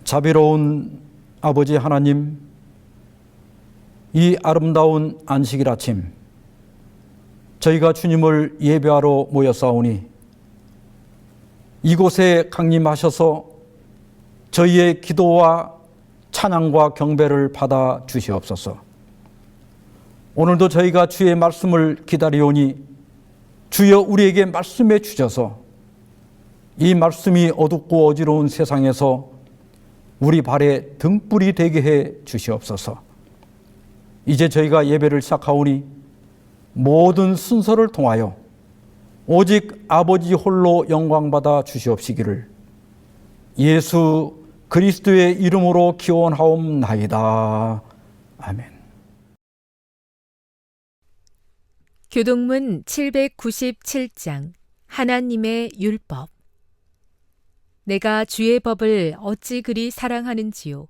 자비로운 아버지 하나님, 이 아름다운 안식일 아침 저희가 주님을 예배하러 모였사오니 이곳에 강림하셔서 저희의 기도와 찬양과 경배를 받아 주시옵소서. 오늘도 저희가 주의 말씀을 기다리오니 주여 우리에게 말씀해 주셔서 이 말씀이 어둡고 어지러운 세상에서 우리 발에 등불이 되게 해 주시옵소서. 이제 저희가 예배를 시작하오니 모든 순서를 통하여 오직 아버지 홀로 영광받아 주시옵시기를 예수 그리스도의 이름으로 기원하옵나이다. 아멘. 교동문 797장 하나님의 율법. 내가 주의 법을 어찌 그리 사랑하는지요.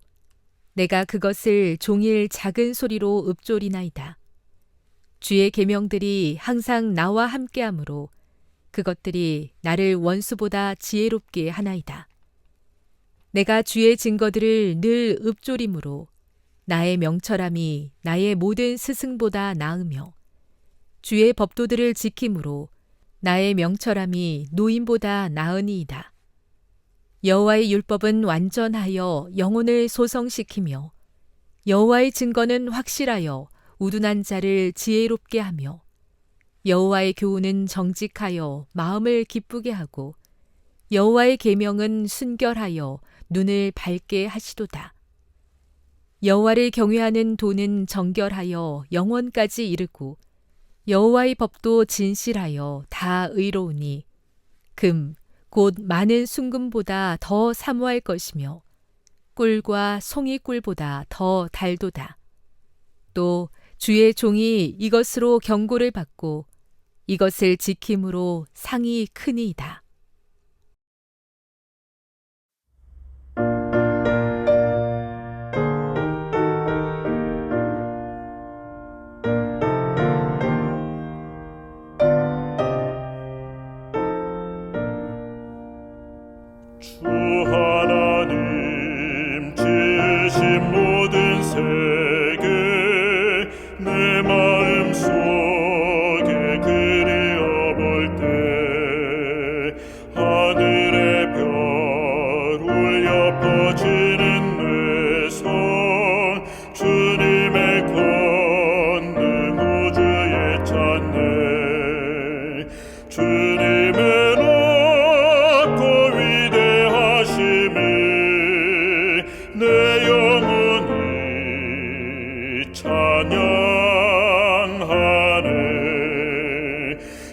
내가 그것을 종일 작은 소리로 읊조리나이다. 주의 계명들이 항상 나와 함께하므로 그것들이 나를 원수보다 지혜롭게 하나이다. 내가 주의 증거들을 늘 읊조림으로 나의 명철함이 나의 모든 스승보다 나으며 주의 법도들을 지킴으로 나의 명철함이 노인보다 나으니이다. 여호와의 율법은 완전하여 영혼을 소성시키며 여호와의 증거는 확실하여 우둔한 자를 지혜롭게 하며 여호와의 교훈은 정직하여 마음을 기쁘게 하고 여호와의 계명은 순결하여 눈을 밝게 하시도다. 여호와를 경외하는 도는 정결하여 영원까지 이르고 여호와의 법도 진실하여 다 의로우니 금 곧 많은 순금보다 더 사모할 것이며 꿀과 송이꿀보다 더 달도다. 또 주의 종이 이것으로 경고를 받고 이것을 지킴으로 상이 크니이다. 주 하나님 지으신 모든 세계 내 마음속에 그리어볼 때 하늘의 별 울려 퍼지는 내 손 주님의 권능 우주에 찾네. 주님의 내 영혼이 찬양하네.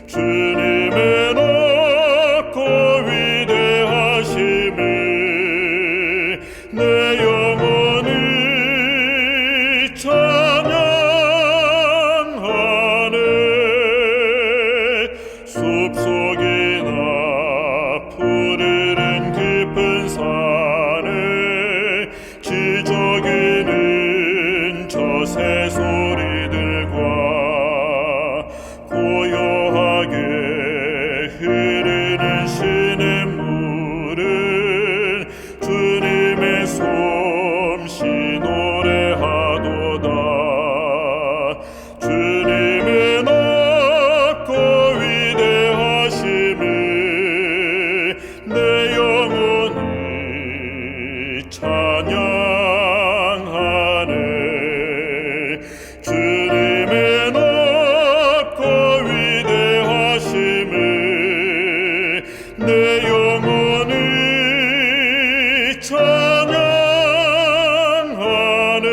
주님의 높고 위대하심을 내 영혼이 찬양하네. 숲속이나 푸르른 깊은 산에 기저귀는 저 새소리들과 고요하게 흐르는 시냇물은 주님의 솜씨 노래하도다. 주님의 높고 위대하심을 내 영혼이 찬양하네. 주님의 높고 위대하심을 내 영혼이 찬양하네.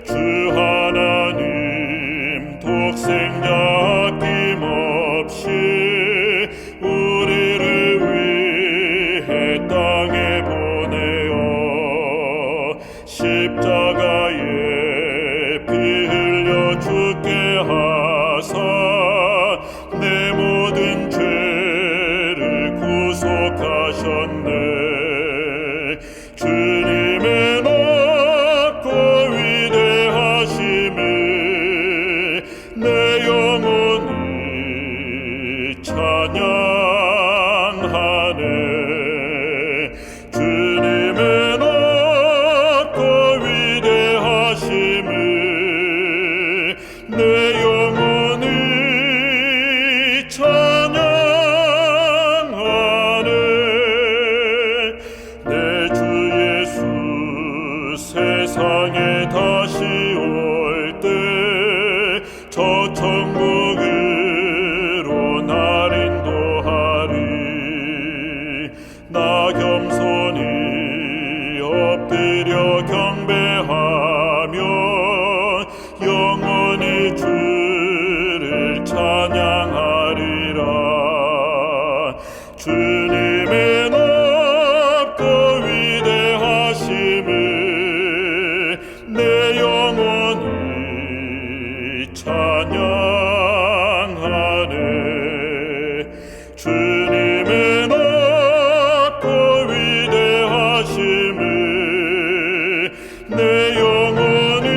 주 하나님 독생자 아낌없이 우리를 위해 땅에 보내어 십자가에 피 흘려 죽게 하사 내 모든 죄를 구속하셨네. 주님의 높고 위대하심을 내 영혼이 찬양하네. 주님의 높고 위대하심을 내 영혼이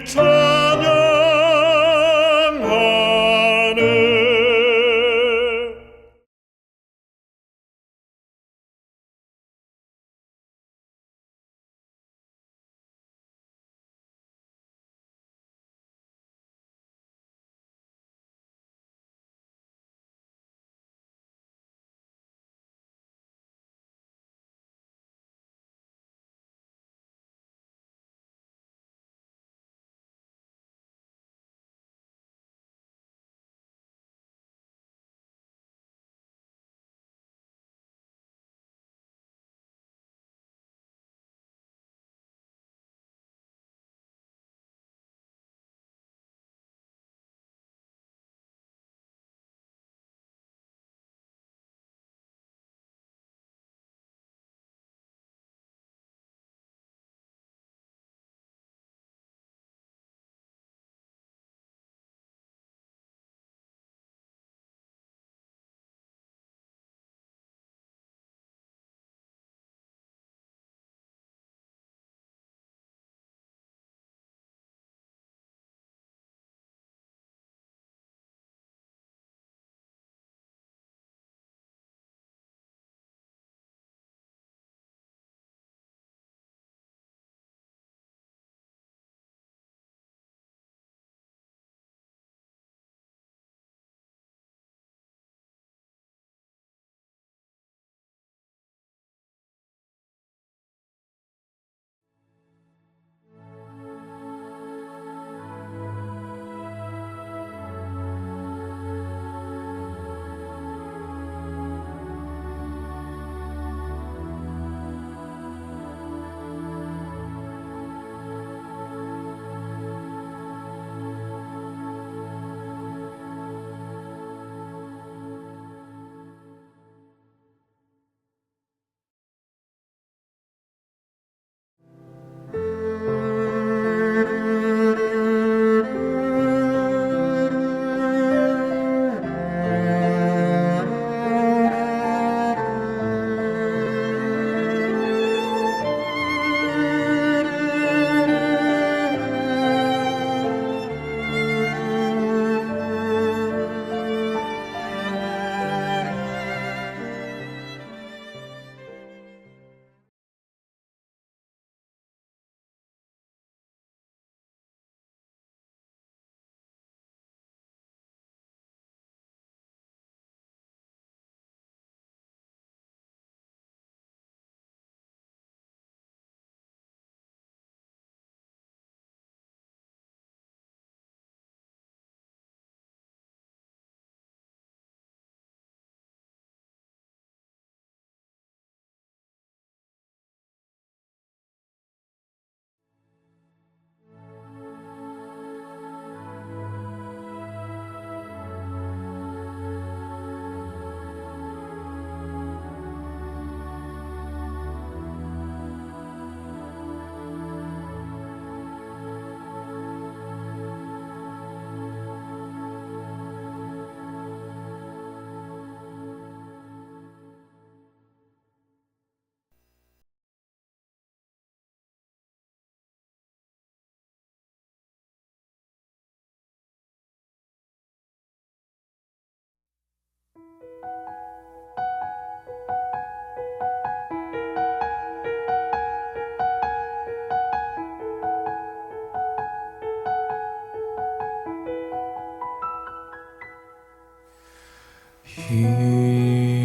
찬양하네.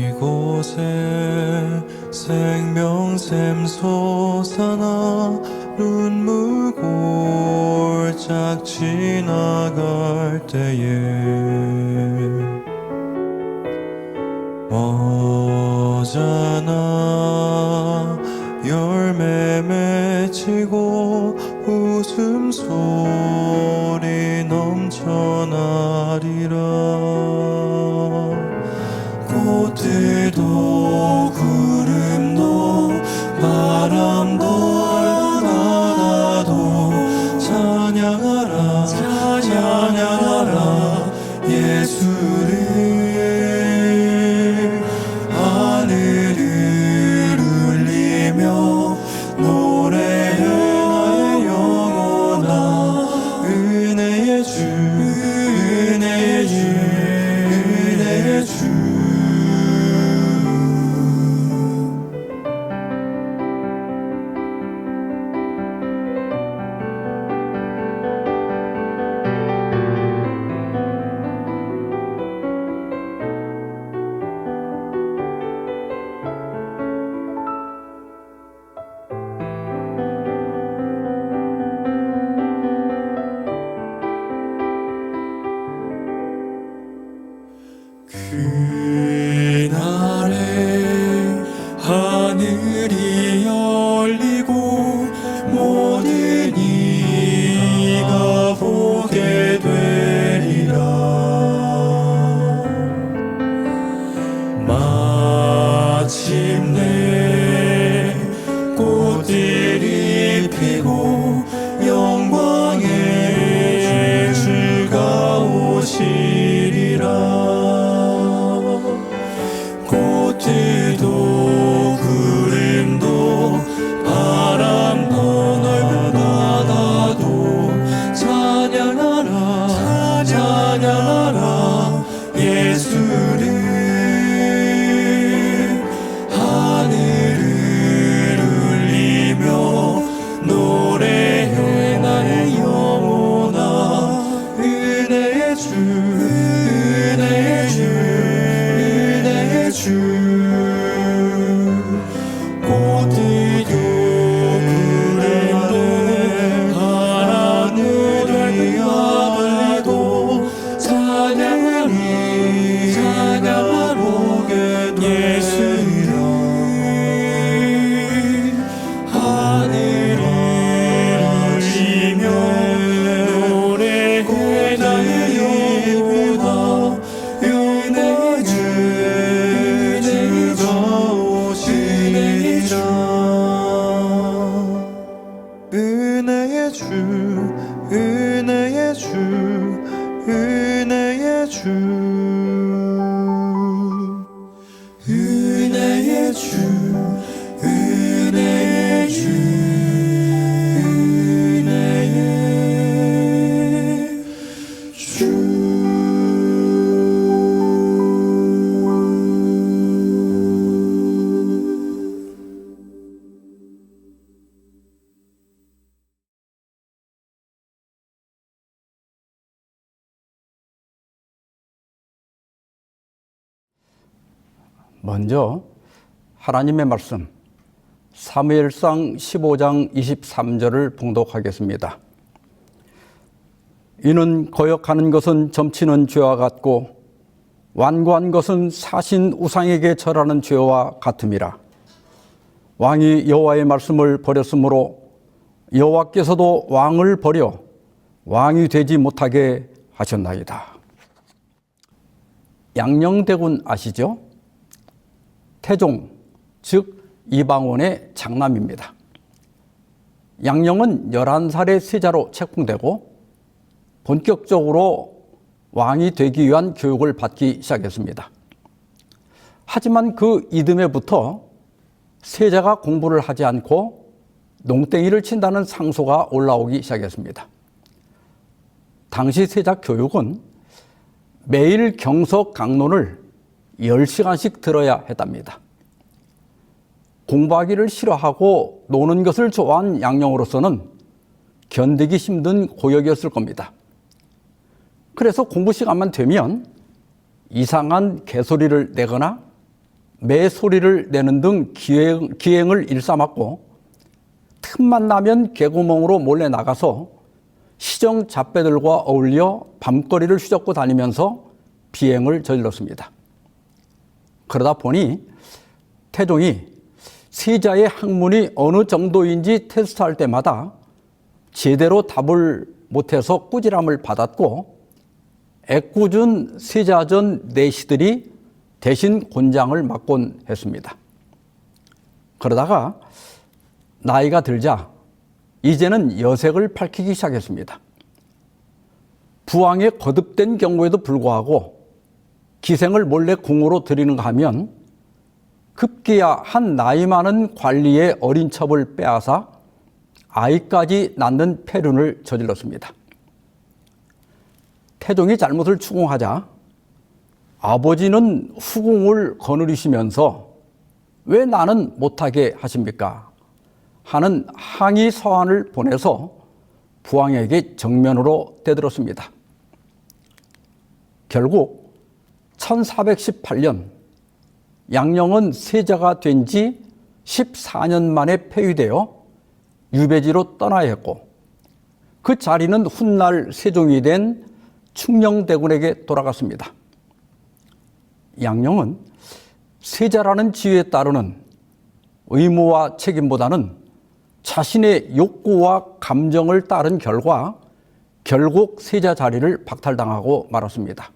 이곳에 생명샘 솟아나 눈물 골짝 지나갈 때에 머자나 열매 맺히고 웃음소리 넘쳐나리라. 꽃들도 구름도 바람도 바다도 찬양하라 찬양하라 예수를 하늘을 울리며 노래해 나의 영혼아 은혜의 주 은혜의 주 은혜의 주 그날에 하늘이 열리고 모든 이가 보게 되리라 마침내 꽃들이 피고 영광의 주가 오시리라 꽃들도 구름도 바람도 넓은 바다도 찬양하라 찬양하라 예수를 하늘을 울리며 노래해 나의 영혼아 은혜의 주 은혜의 주 은혜의 주 꽃들도 구름도 바람들이 아버리고 찬양하리 찬양하보게 예수를 하늘을 울리며 노래해 나의 영혼아 은혜의 주 주가 오시리라 은혜의 주 은혜의 주 은혜의 주 은혜의 주 은혜의 주 은혜의 주 먼저 하나님의 말씀 사무엘상 15장 23절을 봉독하겠습니다. 이는 거역하는 것은 점치는 죄와 같고 완고한 것은 사신 우상에게 절하는 죄와 같음이라. 왕이 여호와의 말씀을 버렸으므로 여호와께서도 왕을 버려 왕이 되지 못하게 하셨나이다. 양녕대군 아시죠? 태종, 즉 이방원의 장남입니다. 양녕은 11살의 세자로 책봉되고 본격적으로 왕이 되기 위한 교육을 받기 시작했습니다. 하지만 그 이듬해부터 세자가 공부를 하지 않고 농땡이를 친다는 상소가 올라오기 시작했습니다. 당시 세자 교육은 매일 경서 강론을 10시간씩 들어야 했답니다. 공부하기를 싫어하고 노는 것을 좋아한 양녕으로서는 견디기 힘든 고역이었을 겁니다. 그래서 공부 시간만 되면 이상한 개소리를 내거나 매소리를 내는 등 기행을 일삼았고 틈만 나면 개구멍으로 몰래 나가서 시정 잡배들과 어울려 밤거리를 휘젓고 다니면서 비행을 저질렀습니다. 그러다 보니 태종이 세자의 학문이 어느 정도인지 테스트할 때마다 제대로 답을 못해서 꾸지람을 받았고 애꿎은 세자전 내시들이 대신 곤장을 맡곤 했습니다. 그러다가 나이가 들자 이제는 여색을 밝히기 시작했습니다. 부왕의 거듭된 경우에도 불구하고 기생을 몰래 궁으로 들이는가 하면 급기야 한 나이 많은 관리의 어린 첩을 빼앗아 아이까지 낳는 폐륜을 저질렀습니다. 태종이 잘못을 추궁하자 아버지는 후궁을 거느리시면서 왜 나는 못하게 하십니까? 하는 항의 서한을 보내서 부왕에게 정면으로 대들었습니다. 결국 1418년 양령은 세자가 된 지 14년 만에 폐위되어 유배지로 떠나야 했고 그 자리는 훗날 세종이 된 충녕대군에게 돌아갔습니다. 양령은 세자라는 지위에 따르는 의무와 책임보다는 자신의 욕구와 감정을 따른 결과 결국 세자 자리를 박탈당하고 말았습니다.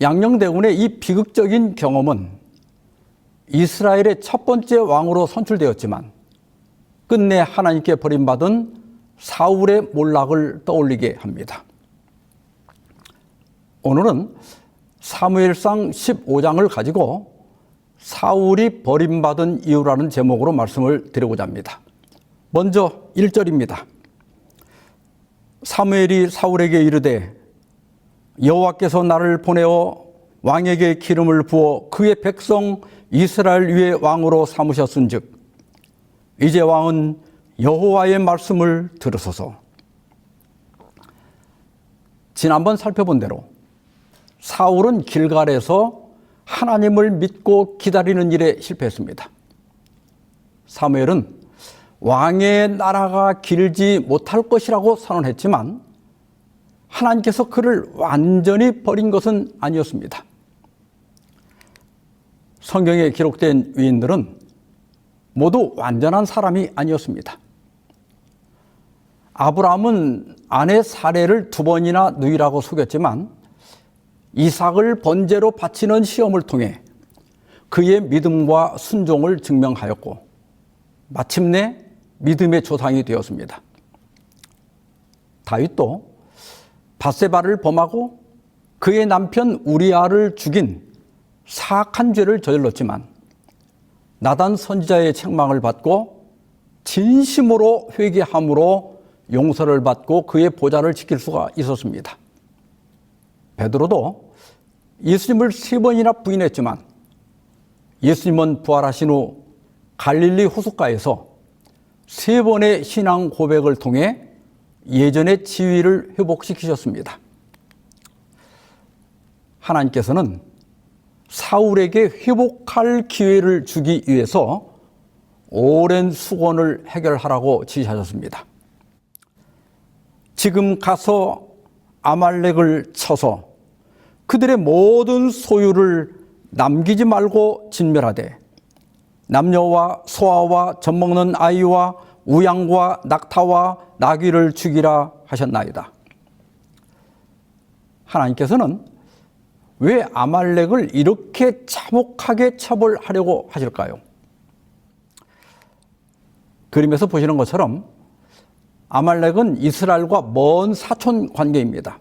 양녕대군의 이 비극적인 경험은 이스라엘의 첫 번째 왕으로 선출되었지만 끝내 하나님께 버림받은 사울의 몰락을 떠올리게 합니다. 오늘은 사무엘상 15장을 가지고 사울이 버림받은 이유라는 제목으로 말씀을 드리고자 합니다. 먼저 1절입니다. 사무엘이 사울에게 이르되 여호와께서 나를 보내어 왕에게 기름을 부어 그의 백성 이스라엘 위에 왕으로 삼으셨은즉 이제 왕은 여호와의 말씀을 들으소서. 지난번 살펴본 대로 사울은 길갈에서 하나님을 믿고 기다리는 일에 실패했습니다. 사무엘은 왕의 나라가 길지 못할 것이라고 선언했지만 하나님께서 그를 완전히 버린 것은 아니었습니다. 성경에 기록된 위인들은 모두 완전한 사람이 아니었습니다. 아브라함은 아내 사레를 2번이나 누이라고 속였지만 이삭을 번제로 바치는 시험을 통해 그의 믿음과 순종을 증명하였고 마침내 믿음의 조상이 되었습니다. 다윗도 밧세바를 범하고 그의 남편 우리아를 죽인 사악한 죄를 저질렀지만 나단 선지자의 책망을 받고 진심으로 회개함으로 용서를 받고 그의 보좌를 지킬 수가 있었습니다. 베드로도 예수님을 3번이나 부인했지만 예수님은 부활하신 후 갈릴리 호숫가에서 3번의 신앙 고백을 통해 예전의 지위를 회복시키셨습니다. 하나님께서는 사울에게 회복할 기회를 주기 위해서 오랜 수건을 해결하라고 지시하셨습니다. 지금 가서 아말렉을 쳐서 그들의 모든 소유를 남기지 말고 진멸하되 남녀와 소아와 젖먹는 아이와 우양과 낙타와 나귀를 죽이라 하셨나이다. 하나님께서는 왜 아말렉을 이렇게 참혹하게 처벌하려고 하실까요? 그림에서 보시는 것처럼 아말렉은 이스라엘과 먼 사촌 관계입니다.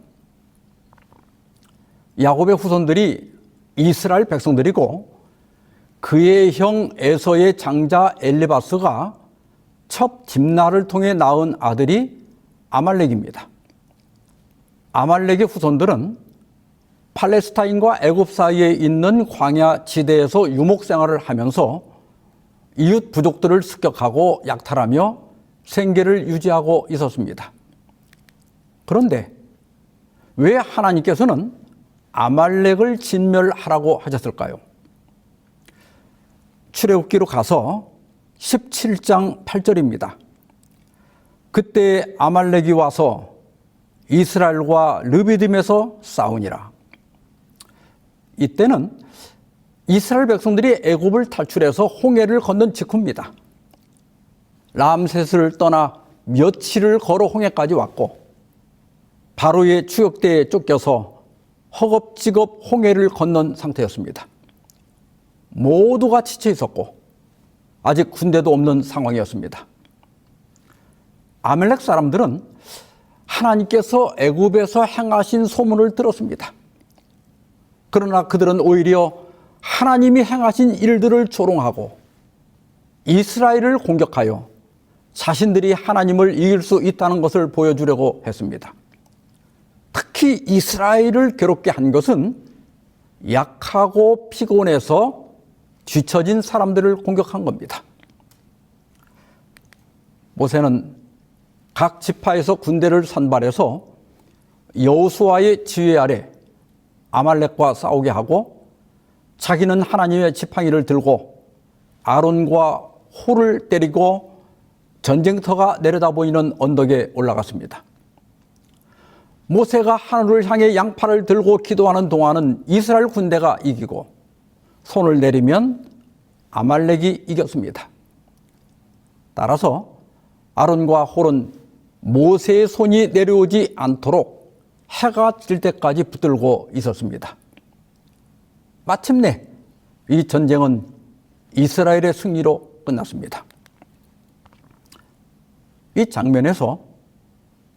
야곱의 후손들이 이스라엘 백성들이고 그의 형 에서의 장자 엘리바스가 첫 집나를 통해 낳은 아들이 아말렉입니다. 아말렉의 후손들은 팔레스타인과 애굽 사이에 있는 광야 지대에서 유목 생활을 하면서 이웃 부족들을 습격하고 약탈하며 생계를 유지하고 있었습니다. 그런데 왜 하나님께서는 아말렉을 진멸하라고 하셨을까요? 출애굽기로 가서 17장 8절입니다. 그때 아말렉이 와서 이스라엘과 르비딤에서 싸우니라. 이때는 이스라엘 백성들이 애굽을 탈출해서 홍해를 건넌 직후입니다. 람셋을 떠나 며칠을 걸어 홍해까지 왔고 바로의 추격대에 쫓겨서 허겁지겁 홍해를 건넌 상태였습니다. 모두가 지쳐 있었고 아직 군대도 없는 상황이었습니다. 아말렉 사람들은 하나님께서 애굽에서 행하신 소문을 들었습니다. 그러나 그들은 오히려 하나님이 행하신 일들을 조롱하고 이스라엘을 공격하여 자신들이 하나님을 이길 수 있다는 것을 보여주려고 했습니다. 특히 이스라엘을 괴롭게 한 것은 약하고 피곤해서 뒤처진 사람들을 공격한 겁니다. 모세는 각 지파에서 군대를 선발해서 여호수아의 지휘 아래 아말렉과 싸우게 하고 자기는 하나님의 지팡이를 들고 아론과 홀을 때리고 전쟁터가 내려다 보이는 언덕에 올라갔습니다. 모세가 하늘을 향해 양팔을 들고 기도하는 동안은 이스라엘 군대가 이기고 손을 내리면 아말렉이 이겼습니다. 따라서 아론과 홀은 모세의 손이 내려오지 않도록 해가 질 때까지 붙들고 있었습니다. 마침내 이 전쟁은 이스라엘의 승리로 끝났습니다. 이 장면에서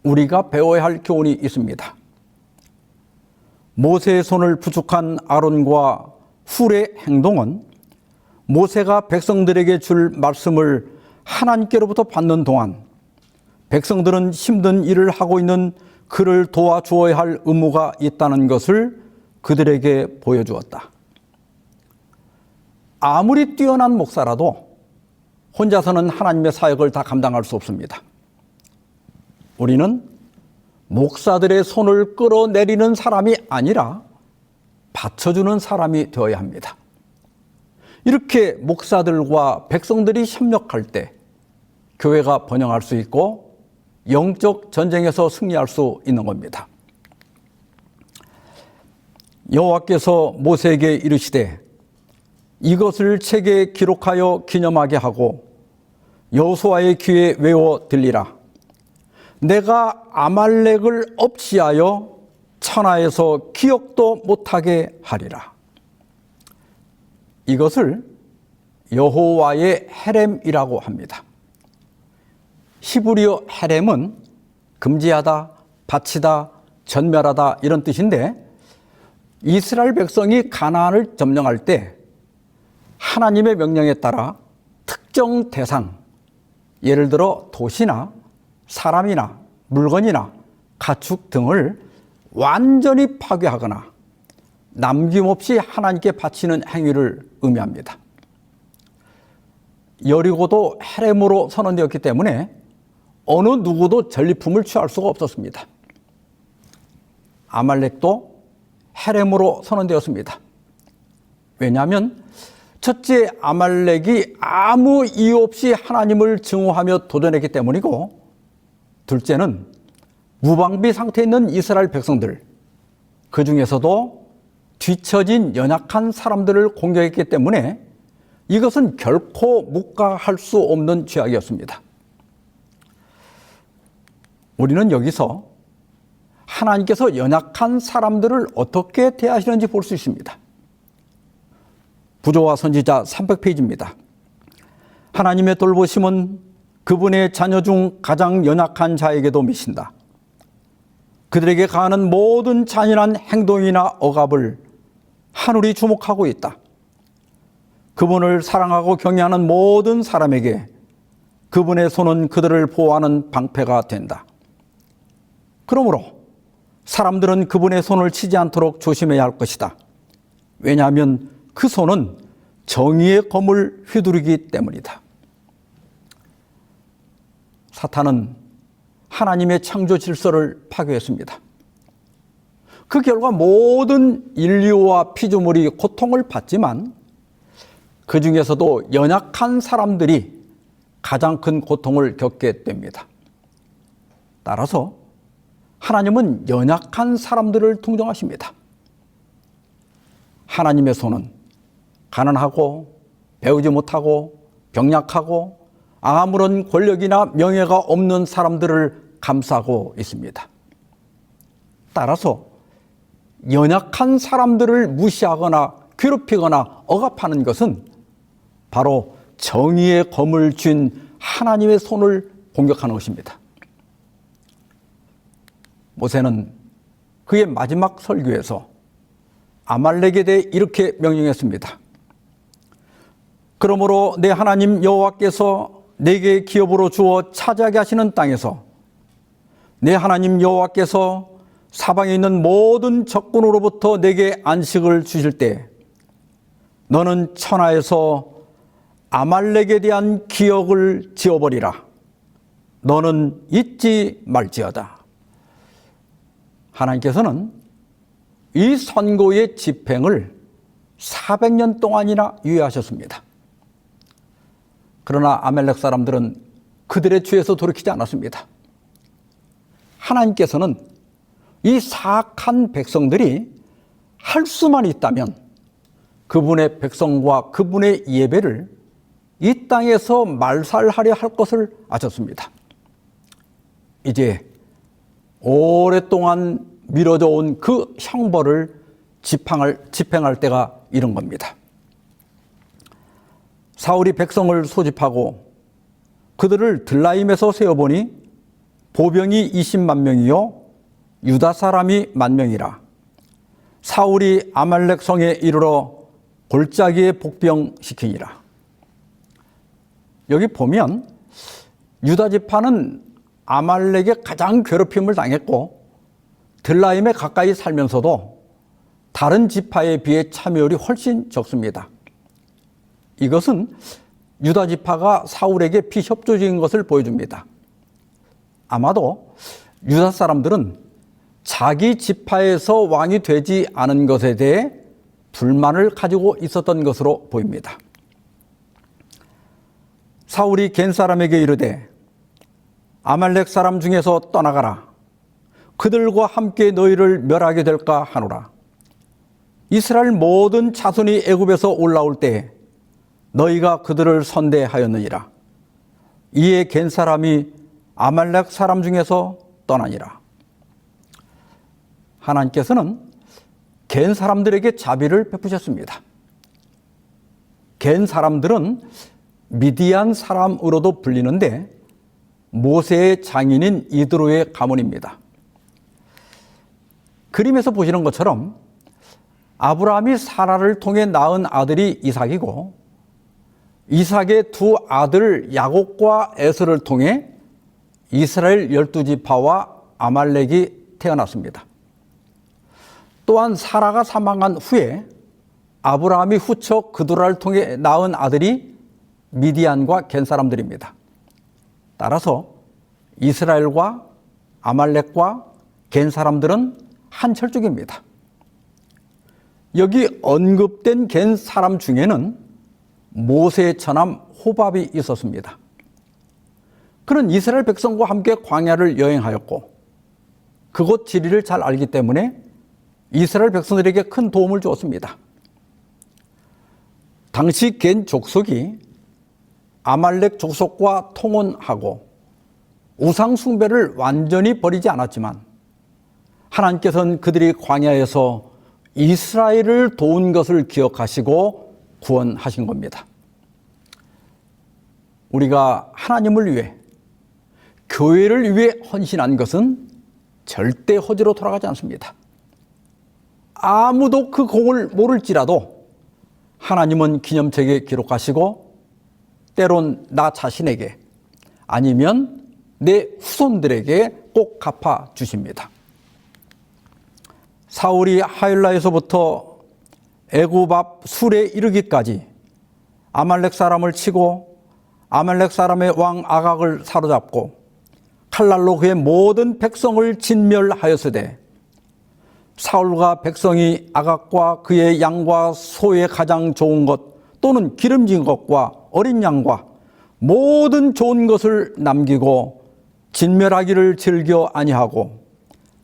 우리가 배워야 할 교훈이 있습니다. 모세의 손을 부축한 아론과 훌의 행동은 모세가 백성들에게 줄 말씀을 하나님께로부터 받는 동안 백성들은 힘든 일을 하고 있는 그를 도와주어야 할 의무가 있다는 것을 그들에게 보여주었다. 아무리 뛰어난 목사라도 혼자서는 하나님의 사역을 다 감당할 수 없습니다. 우리는 목사들의 손을 끌어내리는 사람이 아니라 받쳐주는 사람이 되어야 합니다. 이렇게 목사들과 백성들이 협력할 때 교회가 번영할 수 있고 영적 전쟁에서 승리할 수 있는 겁니다. 여호와께서 모세에게 이르시되 이것을 책에 기록하여 기념하게 하고 여호수아의 귀에 외워 들리라. 내가 아말렉을 없이하여 천하에서 기억도 못하게 하리라. 이것을 여호와의 헤렘이라고 합니다. 히브리어 헤렘은 금지하다, 바치다, 전멸하다 이런 뜻인데 이스라엘 백성이 가나안을 점령할 때 하나님의 명령에 따라 특정 대상, 예를 들어 도시나 사람이나 물건이나 가축 등을 완전히 파괴하거나 남김없이 하나님께 바치는 행위를 의미합니다. 여리고도 헤렘으로 선언되었기 때문에 어느 누구도 전리품을 취할 수가 없었습니다. 아말렉도 헤렘으로 선언되었습니다. 왜냐하면 첫째, 아말렉이 아무 이유 없이 하나님을 증오하며 도전했기 때문이고, 둘째는 무방비 상태에 있는 이스라엘 백성들, 그 중에서도 뒤처진 연약한 사람들을 공격했기 때문에 이것은 결코 묵과할 수 없는 죄악이었습니다. 우리는 여기서 하나님께서 연약한 사람들을 어떻게 대하시는지 볼 수 있습니다. 부조와 선지자 300페이지입니다. 하나님의 돌보심은 그분의 자녀 중 가장 연약한 자에게도 미친다. 그들에게 가하는 모든 잔인한 행동이나 억압을 하늘이 주목하고 있다. 그분을 사랑하고 경외하는 모든 사람에게 그분의 손은 그들을 보호하는 방패가 된다. 그러므로 사람들은 그분의 손을 치지 않도록 조심해야 할 것이다. 왜냐하면 그 손은 정의의 검을 휘두르기 때문이다. 사탄은 하나님의 창조 질서를 파괴했습니다. 그 결과 모든 인류와 피조물이 고통을 받지만 그 중에서도 연약한 사람들이 가장 큰 고통을 겪게 됩니다. 따라서 하나님은 연약한 사람들을 동정하십니다. 하나님의 손은 가난하고 배우지 못하고 병약하고 아무런 권력이나 명예가 없는 사람들을 감싸고 있습니다. 따라서 연약한 사람들을 무시하거나 괴롭히거나 억압하는 것은 바로 정의의 검을 쥔 하나님의 손을 공격하는 것입니다. 모세는 그의 마지막 설교에서 아말렉에 대해 이렇게 명령했습니다. 그러므로 내 하나님 여호와께서 내게 기업으로 주어 차지하게 하시는 땅에서 내 하나님 여호와께서 사방에 있는 모든 적군으로부터 내게 안식을 주실 때 너는 천하에서 아말렉에 대한 기억을 지워버리라. 너는 잊지 말지어다. 하나님께서는 이 선고의 집행을 400년 동안이나 유예하셨습니다. 그러나 아말렉 사람들은 그들의 죄에서 돌이키지 않았습니다. 하나님께서는 이 사악한 백성들이 할 수만 있다면 그분의 백성과 그분의 예배를 이 땅에서 말살하려 할 것을 아셨습니다. 이제 오랫동안 미뤄져 온 그 형벌을 집행할 때가 이른 겁니다. 사울이 백성을 소집하고 그들을 들라임에서 세어보니 보병이 20만 명이요 유다 사람이 10,000명이라. 사울이 아말렉 성에 이르러 골짜기에 복병시키니라. 여기 보면 유다 지파는 아말렉에 가장 괴롭힘을 당했고 들라임에 가까이 살면서도 다른 지파에 비해 참여율이 훨씬 적습니다. 이것은 유다 지파가 사울에게 비협조적인 것을 보여줍니다. 아마도 유다 사람들은 자기 지파에서 왕이 되지 않은 것에 대해 불만을 가지고 있었던 것으로 보입니다. 사울이 겐 사람에게 이르되 아말렉 사람 중에서 떠나가라. 그들과 함께 너희를 멸하게 될까 하노라. 이스라엘 모든 자손이 애굽에서 올라올 때 너희가 그들을 선대하였느니라. 이에 겐 사람이 아말렉 사람 중에서 떠나니라. 하나님께서는 겐 사람들에게 자비를 베푸셨습니다. 겐 사람들은 미디안 사람으로도 불리는데 모세의 장인인 이드로의 가문입니다. 그림에서 보시는 것처럼 아브라함이 사라를 통해 낳은 아들이 이삭이고 이삭의 두 아들 야곱과 에서를 통해 이스라엘 12지파와 아말렉이 태어났습니다. 또한 사라가 사망한 후에 아브라함이 후처 그두라를 통해 낳은 아들이 미디안과 겐 사람들입니다. 따라서 이스라엘과 아말렉과 겐 사람들은 한 혈족입니다. 여기 언급된 겐 사람 중에는 모세의 처남 호밥이 있었습니다. 그는 이스라엘 백성과 함께 광야를 여행하였고 그곳 지리를 잘 알기 때문에 이스라엘 백성들에게 큰 도움을 주었습니다. 당시 겐 족속이 아말렉 족속과 통혼하고 우상 숭배를 완전히 버리지 않았지만 하나님께서는 그들이 광야에서 이스라엘을 도운 것을 기억하시고 구원하신 겁니다. 우리가 하나님을 위해 교회를 위해 헌신한 것은 절대 허지로 돌아가지 않습니다. 아무도 그 공을 모를지라도 하나님은 기념책에 기록하시고 때론 나 자신에게 아니면 내 후손들에게 꼭 갚아 주십니다. 사울이 하일라에서부터 애굽 앞 술에 이르기까지 아말렉 사람을 치고 아말렉 사람의 왕 아각을 사로잡고 칼날로 그의 모든 백성을 진멸하였으되 사울과 백성이 아각과 그의 양과 소의 가장 좋은 것 또는 기름진 것과 어린 양과 모든 좋은 것을 남기고 진멸하기를 즐겨 아니하고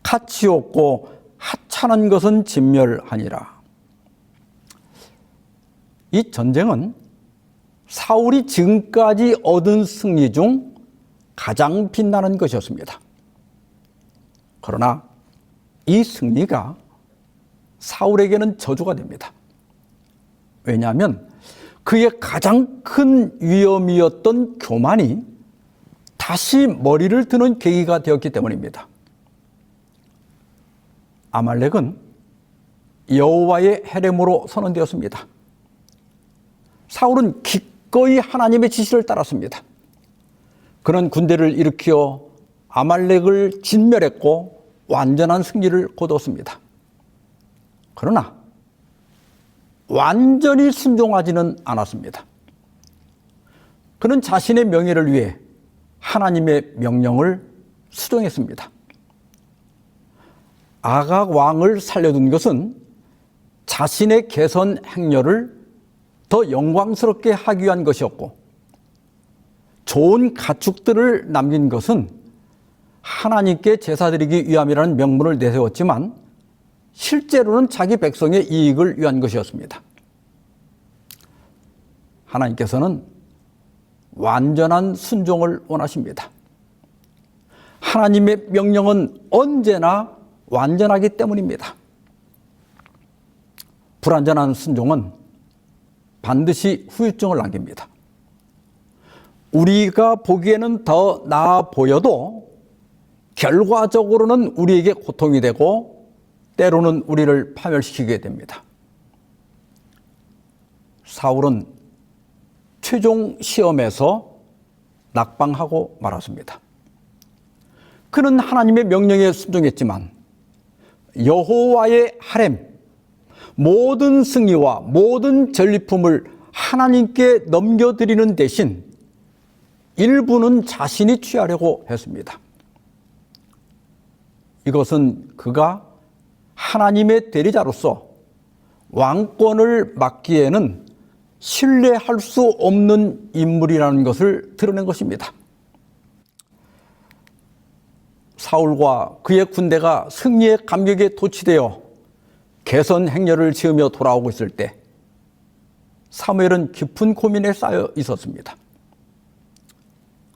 가치없고 하찮은 것은 진멸하니라. 이 전쟁은 사울이 지금까지 얻은 승리 중 가장 빛나는 것이었습니다. 그러나 이 승리가 사울에게는 저주가 됩니다. 왜냐하면 그의 가장 큰 위험이었던 교만이 다시 머리를 드는 계기가 되었기 때문입니다. 아말렉은 여호와의 헤렘으로 선언되었습니다. 사울은 기꺼이 하나님의 지시를 따랐습니다. 그는 군대를 일으켜 아말렉을 진멸했고 완전한 승리를 거두었습니다. 그러나 완전히 순종하지는 않았습니다. 그는 자신의 명예를 위해 하나님의 명령을 수정했습니다. 아각 왕을 살려둔 것은 자신의 개선 행렬을 더 영광스럽게 하기 위한 것이었고, 좋은 가축들을 남긴 것은 하나님께 제사드리기 위함이라는 명분을 내세웠지만 실제로는 자기 백성의 이익을 위한 것이었습니다. 하나님께서는 완전한 순종을 원하십니다. 하나님의 명령은 언제나 완전하기 때문입니다. 불완전한 순종은 반드시 후유증을 남깁니다. 우리가 보기에는 더 나아 보여도 결과적으로는 우리에게 고통이 되고 때로는 우리를 파멸시키게 됩니다. 사울은 최종 시험에서 낙방하고 말았습니다. 그는 하나님의 명령에 순종했지만 여호와의 하렘, 모든 승리와 모든 전리품을 하나님께 넘겨드리는 대신 일부는 자신이 취하려고 했습니다. 이것은 그가 하나님의 대리자로서 왕권을 맡기에는 신뢰할 수 없는 인물이라는 것을 드러낸 것입니다. 사울과 그의 군대가 승리의 감격에 도취되어 개선 행렬을 지으며 돌아오고 있을 때 사무엘은 깊은 고민에 쌓여 있었습니다.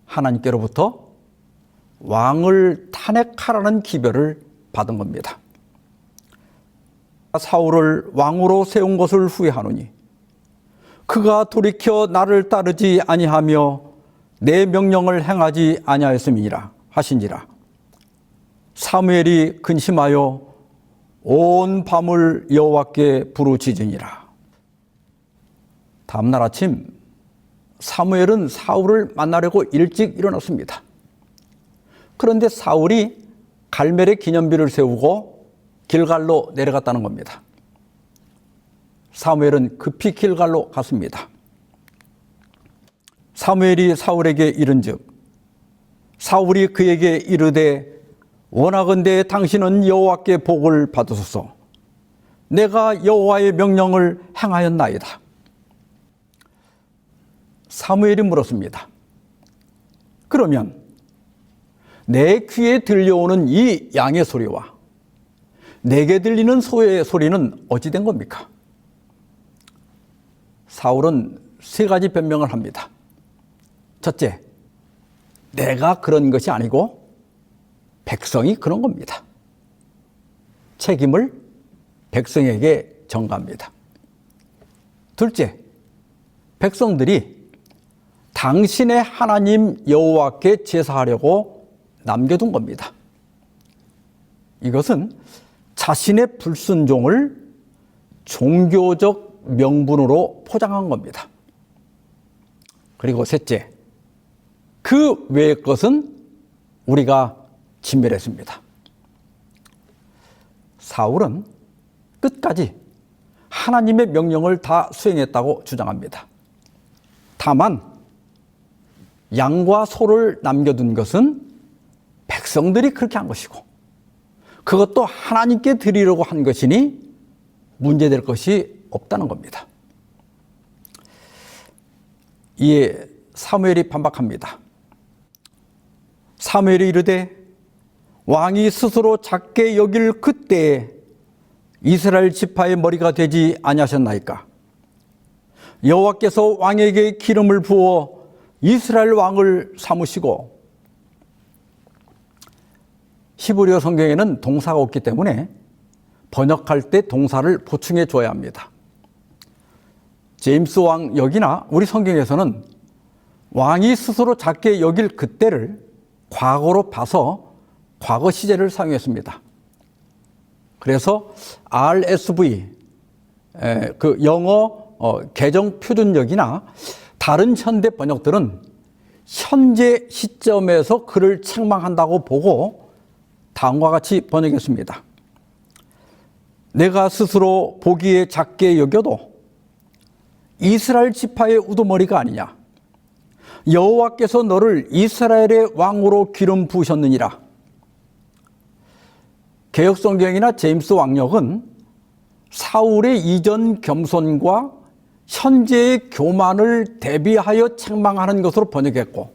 하나님께로부터 왕을 탄핵하라는 기별을 받은 겁니다. 사울을 왕으로 세운 것을 후회하노니 그가 돌이켜 나를 따르지 아니하며 내 명령을 행하지 아니하였음이니라 하신지라. 사무엘이 근심하여 온 밤을 여호와께 부르짖으니라. 다음날 아침 사무엘은 사울을 만나려고 일찍 일어났습니다. 그런데 사울이 갈멜의 기념비를 세우고 길갈로 내려갔다는 겁니다. 사무엘은 급히 길갈로 갔습니다. 사무엘이 사울에게 이른즉 사울이 그에게 이르되 원하건대 당신은 여호와께 복을 받으소서. 내가 여호와의 명령을 행하였나이다. 사무엘이 물었습니다. 그러면 내 귀에 들려오는 이 양의 소리와 내게 들리는 소의 소리는 어찌 된 겁니까? 사울은 세 가지 변명을 합니다. 첫째, 내가 그런 것이 아니고 백성이 그런 겁니다. 책임을 백성에게 전가합니다. 둘째, 백성들이 당신의 하나님 여호와께 제사하려고 남겨둔 겁니다. 이것은 자신의 불순종을 종교적 명분으로 포장한 겁니다. 그리고 셋째, 그 외의 것은 우리가 진멸했습니다. 사울은 끝까지 하나님의 명령을 다 수행했다고 주장합니다. 다만 양과 소를 남겨둔 것은 백성들이 그렇게 한 것이고 그것도 하나님께 드리려고 한 것이니 문제될 것이 없다는 겁니다. 이에 사무엘이 반박합니다. 사무엘이 이르되 왕이 스스로 작게 여길 그때에 이스라엘 지파의 머리가 되지 아니하셨나이까? 여호와께서 왕에게 기름을 부어 이스라엘 왕을 삼으시고, 히브리어 성경에는 동사가 없기 때문에 번역할 때 동사를 보충해 줘야 합니다. 제임스 왕 여기나 우리 성경에서는 왕이 스스로 작게 여길 그때를 과거로 봐서 과거 시제를 사용했습니다. 그래서 RSV, 그 영어 개정 표준역이나 다른 현대 번역들은 현재 시점에서 그를 책망한다고 보고 다음과 같이 번역했습니다. 내가 스스로 보기에 작게 여겨도 이스라엘 지파의 우두머리가 아니냐. 여호와께서 너를 이스라엘의 왕으로 기름 부으셨느니라. 개역성경이나 제임스 왕역은 사울의 이전 겸손과 현재의 교만을 대비하여 책망하는 것으로 번역했고,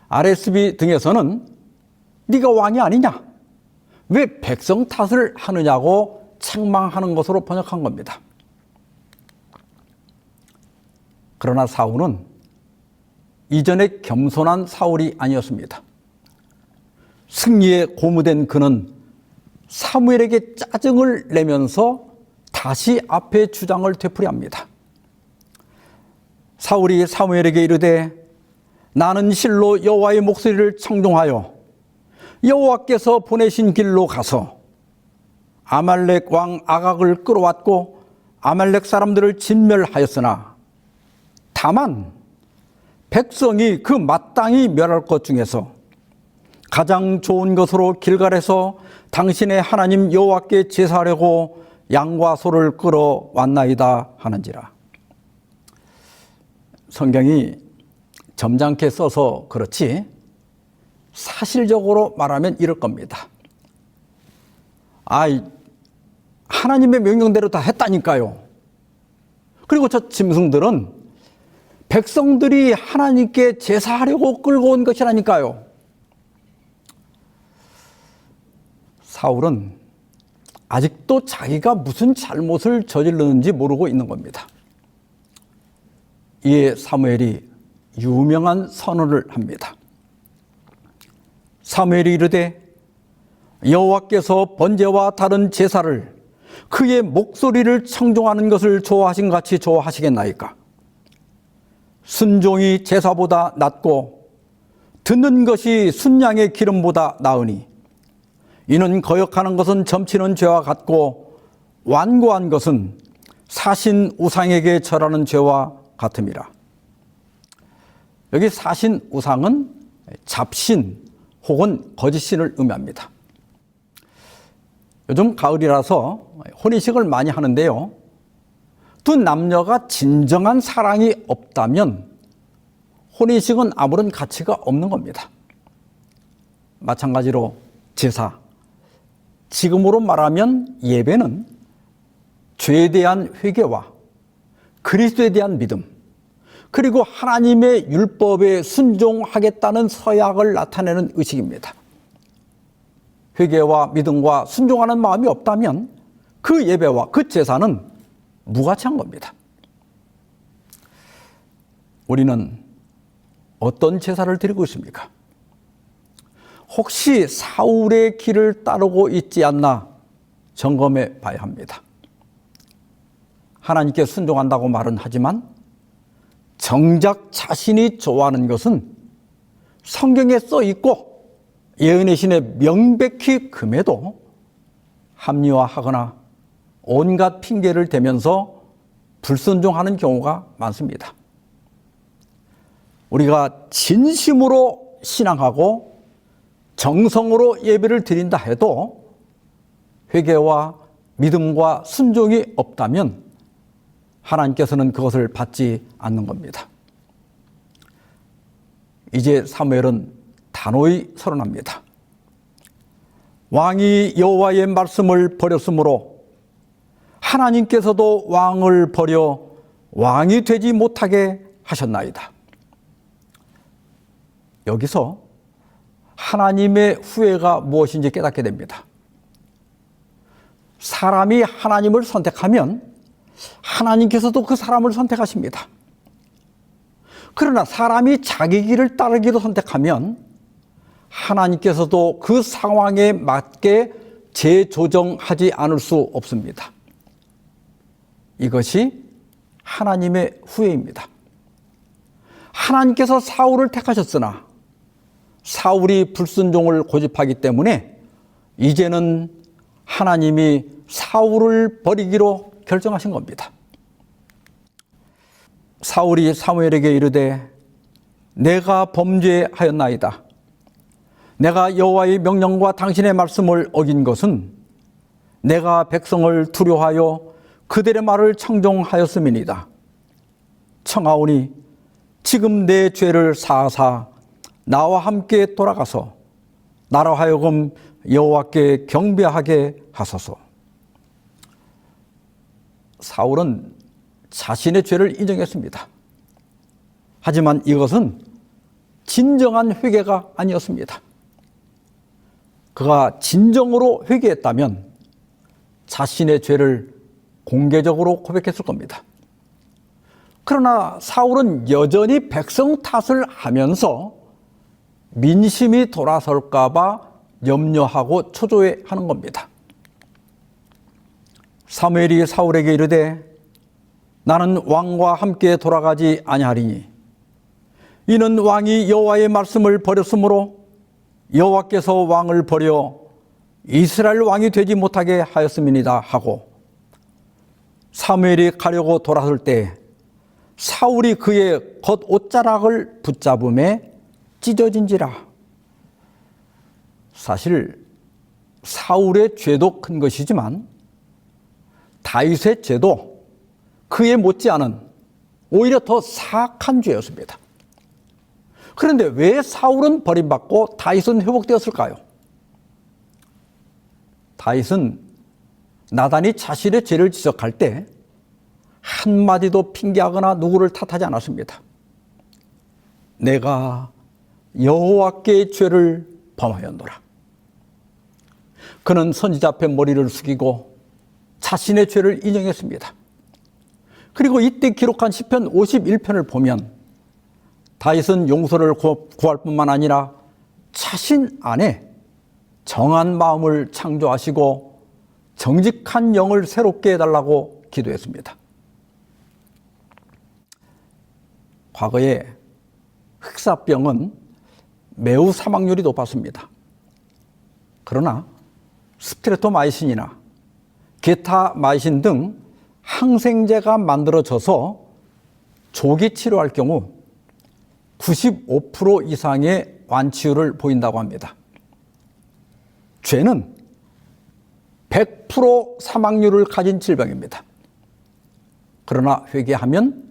RSV 등에서는 네가 왕이 아니냐, 왜 백성 탓을 하느냐고 책망하는 것으로 번역한 겁니다. 그러나 사울은 이전에 겸손한 사울이 아니었습니다. 승리에 고무된 그는 사무엘에게 짜증을 내면서 다시 앞에 주장을 되풀이합니다. 사울이 사무엘에게 이르되 나는 실로 여호와의 목소리를 청종하여 여호와께서 보내신 길로 가서 아말렉 왕 아각을 끌어왔고 아말렉 사람들을 진멸하였으나 다만 백성이 그 마땅히 멸할 것 중에서 가장 좋은 것으로 길갈에서 당신의 하나님 여호와께 제사하려고 양과 소를 끌어왔나이다 하는지라. 성경이 점잖게 써서 그렇지 사실적으로 말하면 이럴 겁니다. 하나님의 명령대로 다 했다니까요. 그리고 저 짐승들은 백성들이 하나님께 제사하려고 끌고 온 것이라니까요. 사울은 아직도 자기가 무슨 잘못을 저질렀는지 모르고 있는 겁니다. 이에 사무엘이 유명한 선언을 합니다. 사무엘이 이르되 여호와께서 번제와 다른 제사를 그의 목소리를 청종하는 것을 좋아하신 같이 좋아하시겠나이까? 순종이 제사보다 낫고 듣는 것이 순양의 기름보다 나으니 이는 거역하는 것은 점치는 죄와 같고 완고한 것은 사신 우상에게 절하는 죄와 같음이라. 여기 사신 우상은 잡신 혹은 거짓신을 의미합니다. 요즘 가을이라서 혼인식을 많이 하는데요. 두 남녀가 진정한 사랑이 없다면 혼인식은 아무런 가치가 없는 겁니다. 마찬가지로 제사, 지금으로 말하면 예배는 죄에 대한 회개와 그리스도에 대한 믿음, 그리고 하나님의 율법에 순종하겠다는 서약을 나타내는 의식입니다. 회개와 믿음과 순종하는 마음이 없다면 그 예배와 그 제사는 무가치한 겁니다. 우리는 어떤 제사를 드리고 있습니까? 혹시 사울의 길을 따르고 있지 않나 점검해 봐야 합니다. 하나님께 순종한다고 말은 하지만 정작 자신이 좋아하는 것은 성경에 써 있고 예언의 신에 명백히 금해도 합리화하거나 온갖 핑계를 대면서 불순종하는 경우가 많습니다. 우리가 진심으로 신앙하고 정성으로 예배를 드린다 해도 회개와 믿음과 순종이 없다면 하나님께서는 그것을 받지 않는 겁니다. 이제 사무엘은 단호히 선언합니다. 왕이 여호와의 말씀을 버렸으므로 하나님께서도 왕을 버려 왕이 되지 못하게 하셨나이다. 여기서 하나님의 후회가 무엇인지 깨닫게 됩니다. 사람이 하나님을 선택하면 하나님께서도 그 사람을 선택하십니다. 그러나 사람이 자기 길을 따르기로 선택하면 하나님께서도 그 상황에 맞게 재조정하지 않을 수 없습니다. 이것이 하나님의 후회입니다. 하나님께서 사울을 택하셨으나 사울이 불순종을 고집하기 때문에 이제는 하나님이 사울을 버리기로 결정하신 겁니다. 사울이 사무엘에게 이르되 내가 범죄하였나이다. 내가 여호와의 명령과 당신의 말씀을 어긴 것은 내가 백성을 두려워하여 그들의 말을 청종하였음이니이다. 청하오니 지금 내 죄를 사하사 나와 함께 돌아가서 나로 하여금 여호와께 경배하게 하소서. 사울은 자신의 죄를 인정했습니다. 하지만 이것은 진정한 회개가 아니었습니다. 그가 진정으로 회개했다면 자신의 죄를 공개적으로 고백했을 겁니다. 그러나 사울은 여전히 백성 탓을 하면서 민심이 돌아설까 봐 염려하고 초조해하는 겁니다. 사무엘이 사울에게 이르되 나는 왕과 함께 돌아가지 아니하리니 이는 왕이 여호와의 말씀을 버렸으므로 여호와께서 왕을 버려 이스라엘 왕이 되지 못하게 하였음이니이다 하고 사무엘이 가려고 돌아설 때 사울이 그의 겉옷자락을 붙잡음에 찢어진지라. 사실 사울의 죄도 큰 것이지만 다윗의 죄도 그에 못지않은 오히려 더 사악한 죄였습니다. 그런데 왜 사울은 버림받고 다윗은 회복되었을까요? 다윗은 나단이 자신의 죄를 지적할 때 한마디도 핑계하거나 누구를 탓하지 않았습니다. 내가 여호와께의 죄를 범하였노라. 그는 선지자 앞에 머리를 숙이고 자신의 죄를 인정했습니다. 그리고 이때 기록한 시편 51편을 보면 다윗은 용서를 구할 뿐만 아니라 자신 안에 정한 마음을 창조하시고 정직한 영을 새롭게 해달라고 기도했습니다. 과거에 흑사병은 매우 사망률이 높았습니다. 그러나 스트레토마이신이나 게타마이신 등 항생제가 만들어져서 조기 치료할 경우 95% 이상의 완치율을 보인다고 합니다. 죄는 100% 사망률을 가진 질병입니다. 그러나 회개하면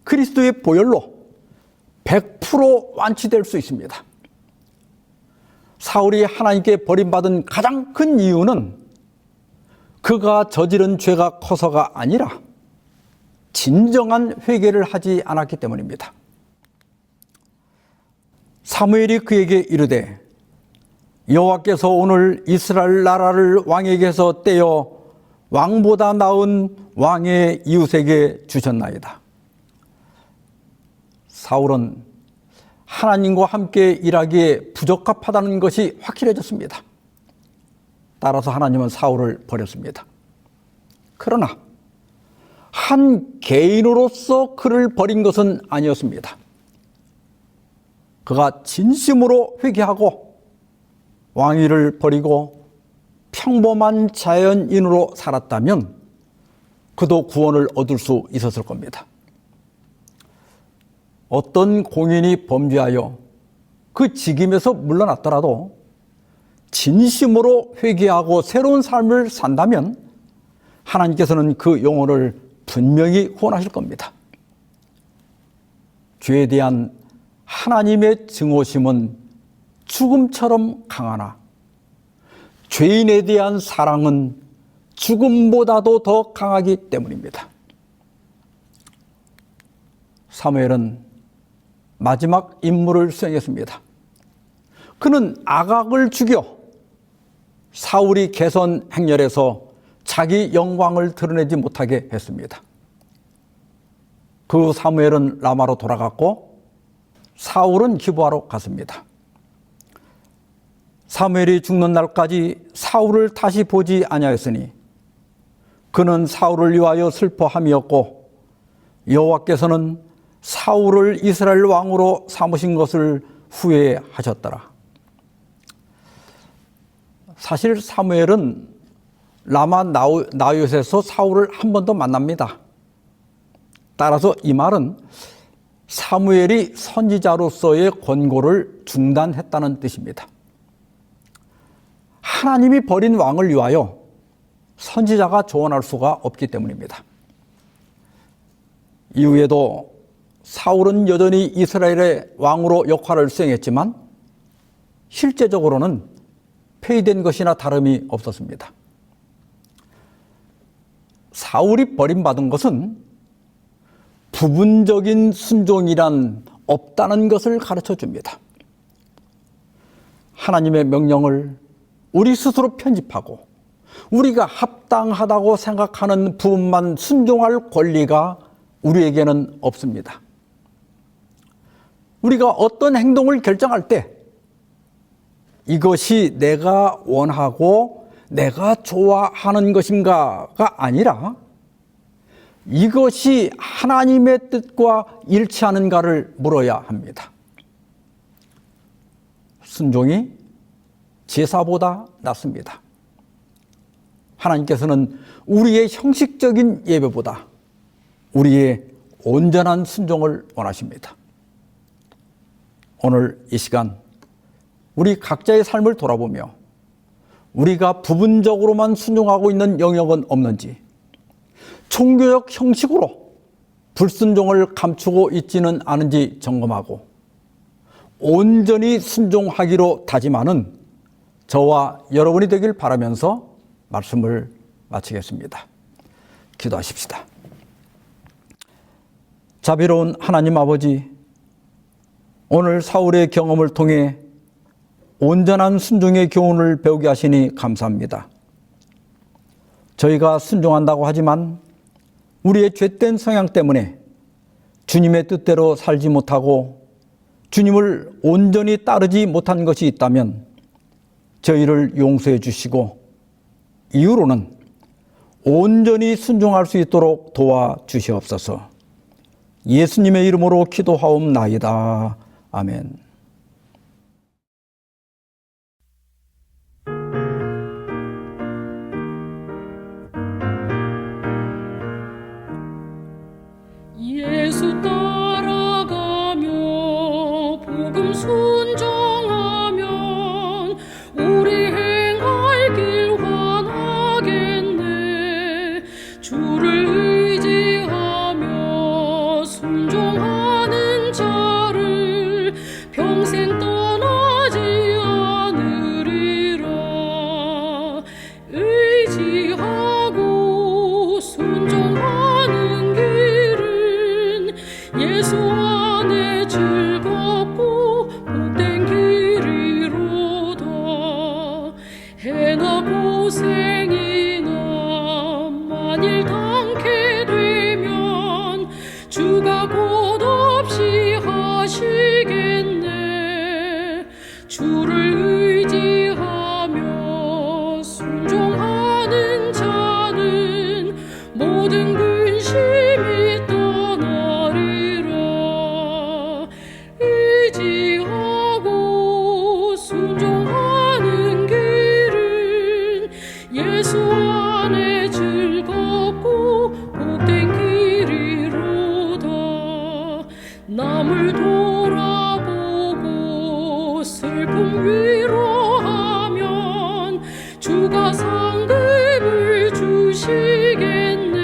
그리스도의 보혈로 100% 완치될 수 있습니다. 사울이 하나님께 버림받은 가장 큰 이유는 그가 저지른 죄가 커서가 아니라 진정한 회개를 하지 않았기 때문입니다. 사무엘이 그에게 이르되 여호와께서 오늘 이스라엘 나라를 왕에게서 떼어 왕보다 나은 왕의 이웃에게 주셨나이다. 사울은 하나님과 함께 일하기에 부적합하다는 것이 확실해졌습니다. 따라서 하나님은 사울을 버렸습니다. 그러나 한 개인으로서 그를 버린 것은 아니었습니다. 그가 진심으로 회개하고 왕위를 버리고 평범한 자연인으로 살았다면 그도 구원을 얻을 수 있었을 겁니다. 어떤 공인이 범죄하여 그 직임에서 물러났더라도 진심으로 회개하고 새로운 삶을 산다면 하나님께서는 그 영혼을 분명히 구원하실 겁니다. 죄에 대한 하나님의 증오심은 죽음처럼 강하나 죄인에 대한 사랑은 죽음보다도 더 강하기 때문입니다. 사무엘은 마지막 임무를 수행했습니다. 그는 아각을 죽여 사울이 개선 행렬에서 자기 영광을 드러내지 못하게 했습니다. 그 사무엘은 라마로 돌아갔고 사울은 기브아로 갔습니다. 사무엘이 죽는 날까지 사울을 다시 보지 아니하였으니 그는 사울을 위하여 슬퍼함이었고 여호와께서는 사울을 이스라엘 왕으로 삼으신 것을 후회하셨더라. 사실 사무엘은 라마 나요셋에서 사울을 한 번 더 만납니다. 따라서 이 말은 사무엘이 선지자로서의 권고를 중단했다는 뜻입니다. 하나님이 버린 왕을 위하여 선지자가 조언할 수가 없기 때문입니다. 이후에도 사울은 여전히 이스라엘의 왕으로 역할을 수행했지만 실제적으로는 폐위된 것이나 다름이 없었습니다. 사울이 버림받은 것은 부분적인 순종이란 없다는 것을 가르쳐 줍니다. 하나님의 명령을 우리 스스로 편집하고 우리가 합당하다고 생각하는 부분만 순종할 권리가 우리에게는 없습니다. 우리가 어떤 행동을 결정할 때 이것이 내가 원하고 내가 좋아하는 것인가가 아니라 이것이 하나님의 뜻과 일치하는가를 물어야 합니다. 순종이 제사보다 낫습니다. 하나님께서는 우리의 형식적인 예배보다 우리의 온전한 순종을 원하십니다. 오늘 이 시간 우리 각자의 삶을 돌아보며 우리가 부분적으로만 순종하고 있는 영역은 없는지, 종교적 형식으로 불순종을 감추고 있지는 않은지 점검하고 온전히 순종하기로 다짐하는 저와 여러분이 되길 바라면서 말씀을 마치겠습니다. 기도하십시다. 자비로운 하나님 아버지, 오늘 사울의 경험을 통해 온전한 순종의 교훈을 배우게 하시니 감사합니다. 저희가 순종한다고 하지만 우리의 죄된 성향 때문에 주님의 뜻대로 살지 못하고 주님을 온전히 따르지 못한 것이 있다면 저희를 용서해 주시고 이후로는 온전히 순종할 수 있도록 도와주시옵소서. 예수님의 이름으로 기도하옵나이다. 아멘. 예수 따라가며 복음 순종하면 우리 행할 길 환하겠네. 주를 의지하며 순종하는 자를 평생 떠나지 않으리라. 의지하고 순종하는 길은 예수 안에 즐겁고 복된 길이로다. 해나 고생이나 만일 당케 되면 주가 곧 없이 하시겠네. 주를 의지하며 순종하는 자는 모든 근심이 떠나리라. 의지하고 순종하는 길은 예수 안에 즐겁고 복된 길이로다. 남을 돌아보고 슬픔 위로하면 주가 상급을 주시겠네.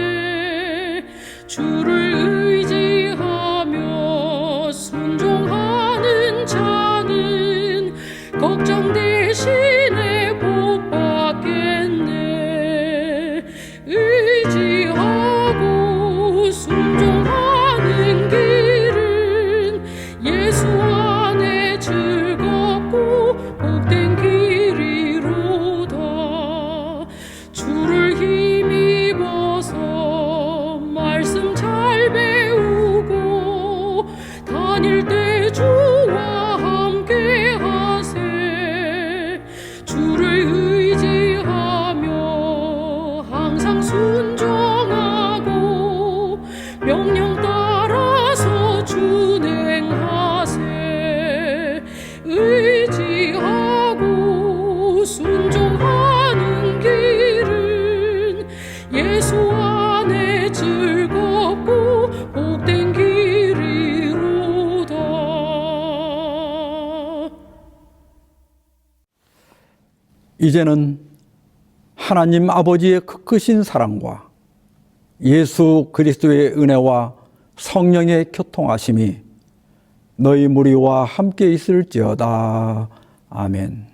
주를 의지하며 순종하는 자는 걱정 대신에 복 받겠네. 의지하고 순종하는 길은 예수 안에 즐겁고 복된 길이로다. 주를 힘입어서 말씀 잘 배우고 다닐 때 주와 함께 하세. 주를 의지하며 항상 순종하고 명령 따라서 준행하세. 의지하고 순종하는 길은 이제는 하나님 아버지의 크크신 사랑과 예수 그리스도의 은혜와 성령의 교통하심이 너희 무리와 함께 있을지어다. 아멘.